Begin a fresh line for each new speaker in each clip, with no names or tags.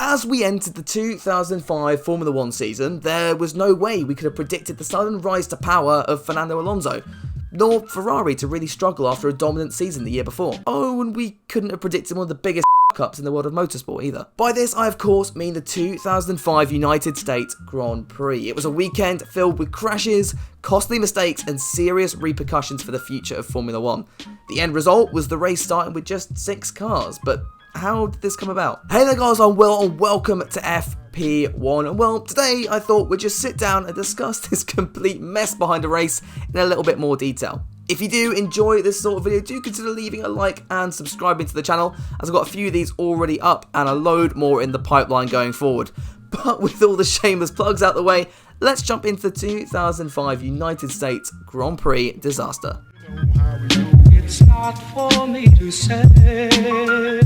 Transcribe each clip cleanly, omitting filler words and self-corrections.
As we entered the 2005 Formula 1 season, there was no way we could have predicted the sudden rise to power of Fernando Alonso, nor Ferrari to really struggle after a dominant season the year before. Oh, and we couldn't have predicted one of the biggest ups in the world of motorsport either. By this, I of course mean the 2005 United States Grand Prix. It was a weekend filled with crashes, costly mistakes, and serious repercussions for the future of Formula 1. The end result was the race starting with just 6 cars, but how did this come about? Hey there guys, I'm Will and welcome to FP1. And well, today I thought we'd just sit down and discuss this complete mess behind the race in a little bit more detail. If you do enjoy this sort of video, do consider leaving a like and subscribing to the channel, as I've got a few of these already up and a load more in the pipeline going forward. But with all the shameless plugs out the way, let's jump into the 2005 United States Grand Prix disaster. It's not for me to say.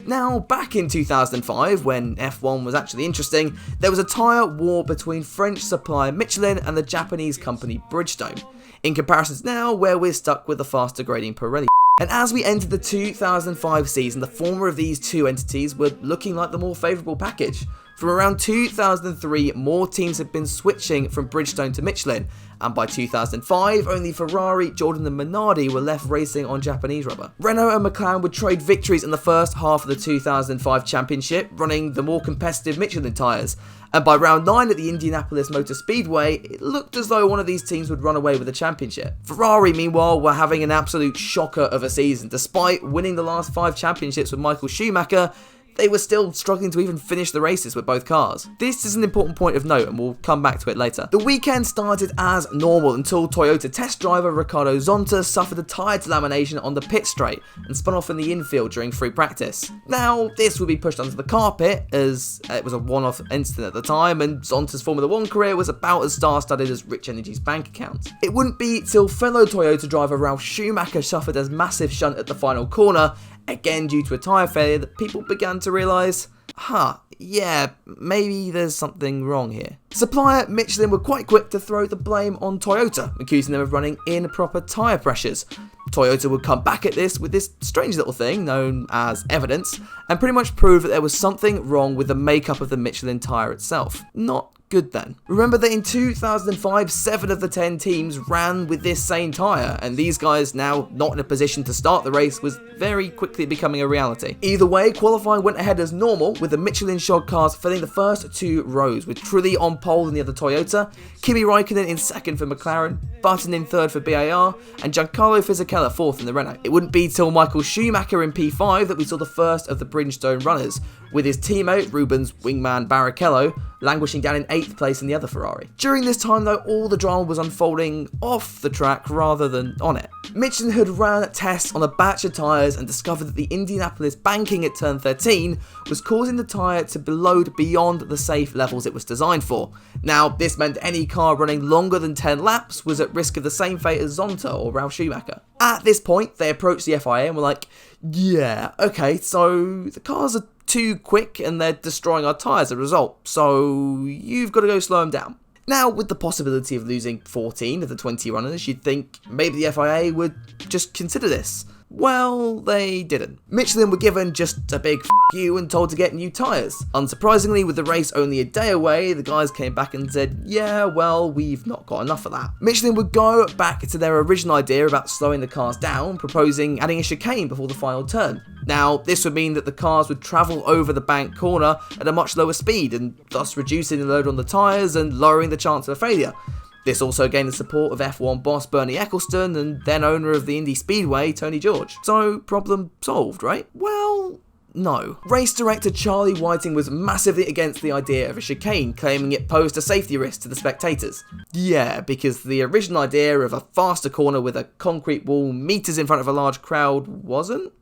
Now, back in 2005, when F1 was actually interesting, there was a tyre war between French supplier Michelin and the Japanese company Bridgestone, in comparison to now, where we're stuck with the fast-degrading Pirelli. And as we entered the 2005 season, the former of these two entities were looking like the more favourable package. From around 2003, more teams had been switching from Bridgestone to Michelin, and by 2005, only Ferrari, Jordan and Minardi were left racing on Japanese rubber. Renault and McLaren would trade victories in the first half of the 2005 championship, running the more competitive Michelin tyres, and by round 9 at the Indianapolis Motor Speedway, it looked as though one of these teams would run away with the championship. Ferrari, meanwhile, were having an absolute shocker of a season. Despite winning the last 5 championships with Michael Schumacher, they were still struggling to even finish the races with both cars. This is an important point of note and we'll come back to it later. The weekend started as normal until Toyota test driver Ricardo Zonta suffered a tyre delamination on the pit straight and spun off in the infield during free practice. Now, this would be pushed under the carpet as it was a one-off incident at the time, and Zonta's Formula 1 career was about as star-studded as Rich Energy's bank account. It wouldn't be till fellow Toyota driver Ralf Schumacher suffered a massive shunt at the final corner, again due to a tyre failure, that people began to realise, yeah, maybe there's something wrong here. Supplier Michelin were quite quick to throw the blame on Toyota, accusing them of running improper tyre pressures. Toyota would come back at this with this strange little thing known as evidence, and pretty much prove that there was something wrong with the makeup of the Michelin tyre itself. Not good then. Remember that in 2005, 7 of the 10 teams ran with this same tyre, and these guys now not in a position to start the race was very quickly becoming a reality. Either way, qualifying went ahead as normal, with the Michelin shod cars filling the first 2 rows, with Trulli on pole in the other Toyota, Kimi Raikkonen in second for McLaren, Button in third for BAR, and Giancarlo Fisichella fourth in the Renault. It wouldn't be till Michael Schumacher in P5 that we saw the first of the Bridgestone runners, with his teammate Rubens wingman Barrichello languishing down in 8th place in the other Ferrari. During this time though, all the drama was unfolding off the track rather than on it. Michelin had ran tests on a batch of tyres and discovered that the Indianapolis banking at turn 13 was causing the tyre to load beyond the safe levels it was designed for. Now, this meant any car running longer than 10 laps was at risk of the same fate as Zonta or Ralf Schumacher. At this point, they approached the FIA and were like, yeah, okay, so the cars are too quick and they're destroying our tyres as a result, so you've got to go slow them down. Now, with the possibility of losing 14 of the 20 runners, you'd think maybe the FIA would just consider this. Well, they didn't. Michelin were given just a big f*** you and told to get new tyres. Unsurprisingly, with the race only a day away, the guys came back and said, yeah, well, we've not got enough of that. Michelin would go back to their original idea about slowing the cars down, proposing adding a chicane before the final turn. Now, this would mean that the cars would travel over the bank corner at a much lower speed, and thus reducing the load on the tyres and lowering the chance of a failure. This also gained the support of F1 boss Bernie Ecclestone and then owner of the Indy Speedway, Tony George. So, problem solved, right? Well, no. Race director Charlie Whiting was massively against the idea of a chicane, claiming it posed a safety risk to the spectators. Yeah, because the original idea of a faster corner with a concrete wall meters in front of a large crowd wasn't?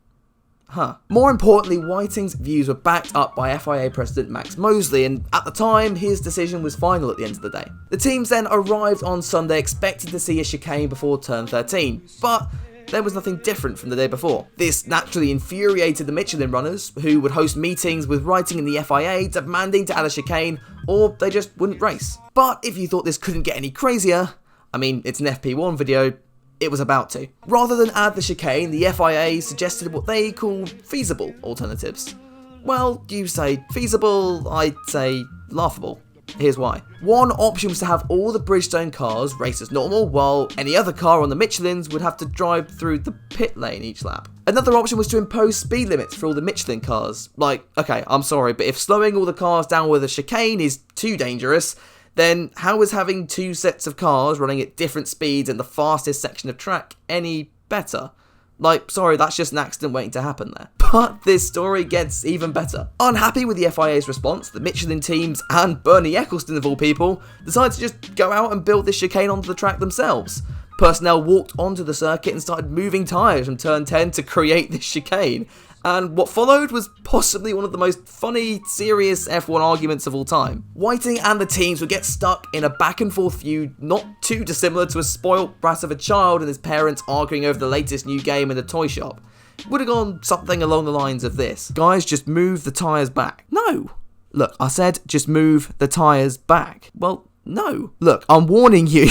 More importantly, Whiting's views were backed up by FIA President Max Mosley, and at the time, his decision was final at the end of the day. The teams then arrived on Sunday expecting to see a chicane before turn 13, but there was nothing different from the day before. This naturally infuriated the Michelin runners, who would host meetings with Whiting and the FIA demanding to add a chicane, or they just wouldn't race. But if you thought this couldn't get any crazier, I mean, it's an FP1 video, it was about to. Rather than add the chicane, the FIA suggested what they called feasible alternatives. Well, you say feasible, I'd say laughable. Here's why. One option was to have all the Bridgestone cars race as normal, while any other car on the Michelins would have to drive through the pit lane each lap. Another option was to impose speed limits for all the Michelin cars. Like, okay, I'm sorry, but if slowing all the cars down with a chicane is too dangerous, then how is having two sets of cars running at different speeds in the fastest section of track any better? Like, sorry, that's just an accident waiting to happen there. But this story gets even better. Unhappy with the FIA's response, the Michelin teams and Bernie Ecclestone of all people decided to just go out and build this chicane onto the track themselves. Personnel walked onto the circuit and started moving tyres from turn 10 to create this chicane. And what followed was possibly one of the most funny, serious F1 arguments of all time. Whiting and the teams would get stuck in a back and forth feud not too dissimilar to a spoilt brat of a child and his parents arguing over the latest new game in the toy shop. It would have gone something along the lines of this. Guys, just move the tyres back. No. Look, I said just move the tyres back. Well, no. Look, I'm warning you.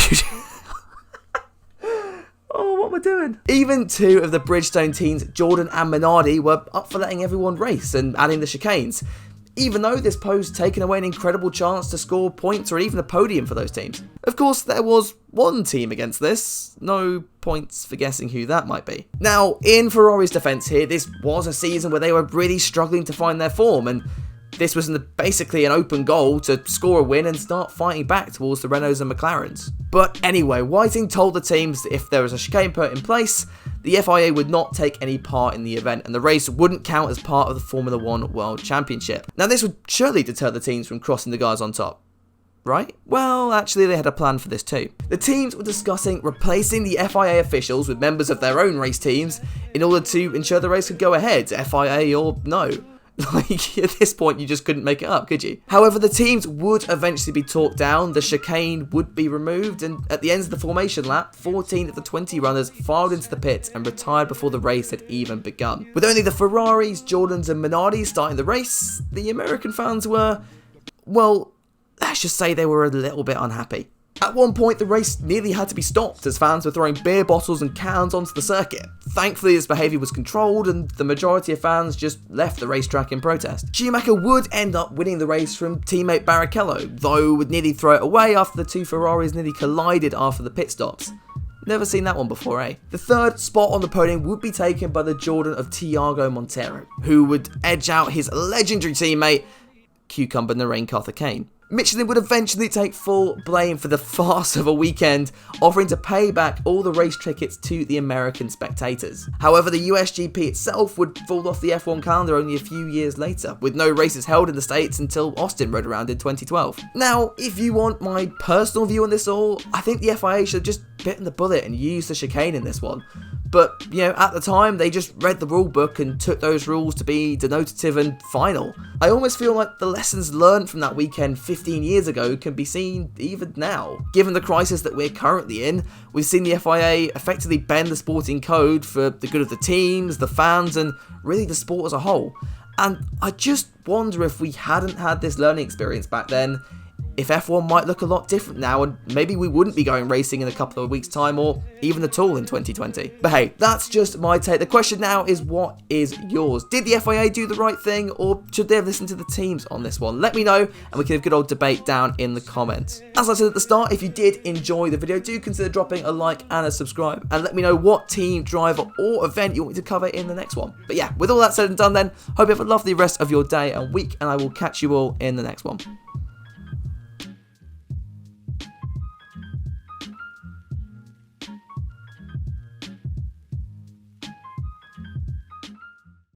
Oh, what am I doing? Even two of the Bridgestone teams, Jordan and Minardi, were up for letting everyone race and adding the chicanes, even though this posed taking away an incredible chance to score points or even a podium for those teams. Of course, there was one team against this. No points for guessing who that might be. Now, in Ferrari's defense here, this was a season where they were really struggling to find their form, and this was basically an open goal to score a win and start fighting back towards the Renaults and McLarens. But anyway, Whiting told the teams that if there was a chicane put in place, the FIA would not take any part in the event and the race wouldn't count as part of the Formula 1 World Championship. Now this would surely deter the teams from crossing the guys on top, right? Well, actually they had a plan for this too. The teams were discussing replacing the FIA officials with members of their own race teams in order to ensure the race could go ahead, FIA or no. Like, at this point, you just couldn't make it up, could you? However, the teams would eventually be talked down, the chicane would be removed, and at the end of the formation lap, 14 of the 20 runners filed into the pits and retired before the race had even begun. With only the Ferraris, Jordans and Minardi starting the race, the American fans were, well, let's just say they were a little bit unhappy. At one point, the race nearly had to be stopped as fans were throwing beer bottles and cans onto the circuit. Thankfully, this behaviour was controlled and the majority of fans just left the racetrack in protest. Schumacher would end up winning the race from teammate Barrichello, though would nearly throw it away after the two Ferraris nearly collided after the pit stops. Never seen that one before, eh? The third spot on the podium would be taken by the Jordan of Tiago Monteiro, who would edge out his legendary teammate, Cucumber Narain Carthacane. Michelin would eventually take full blame for the farce of a weekend, offering to pay back all the race tickets to the American spectators. However, the USGP itself would fall off the F1 calendar only a few years later, with no races held in the States until Austin rode around in 2012. Now, if you want my personal view on this all, I think the FIA should have just bitten the bullet and used the chicane in this one. But, you know, at the time, they just read the rule book and took those rules to be denotative and final. I almost feel like the lessons learned from that weekend 15 years ago can be seen even now. Given the crisis that we're currently in, we've seen the FIA effectively bend the sporting code for the good of the teams, the fans, and really the sport as a whole. And I just wonder if we hadn't had this learning experience back then, if F1 might look a lot different now and maybe we wouldn't be going racing in a couple of weeks' time or even at all in 2020. But hey, that's just my take. The question now is, what is yours? Did the FIA do the right thing or should they have listened to the teams on this one? Let me know and we can have a good old debate down in the comments. As I said at the start, if you did enjoy the video, do consider dropping a like and a subscribe and let me know what team, driver or event you want me to cover in the next one. But yeah, with all that said and done then, hope you have a lovely rest of your day and week and I will catch you all in the next one.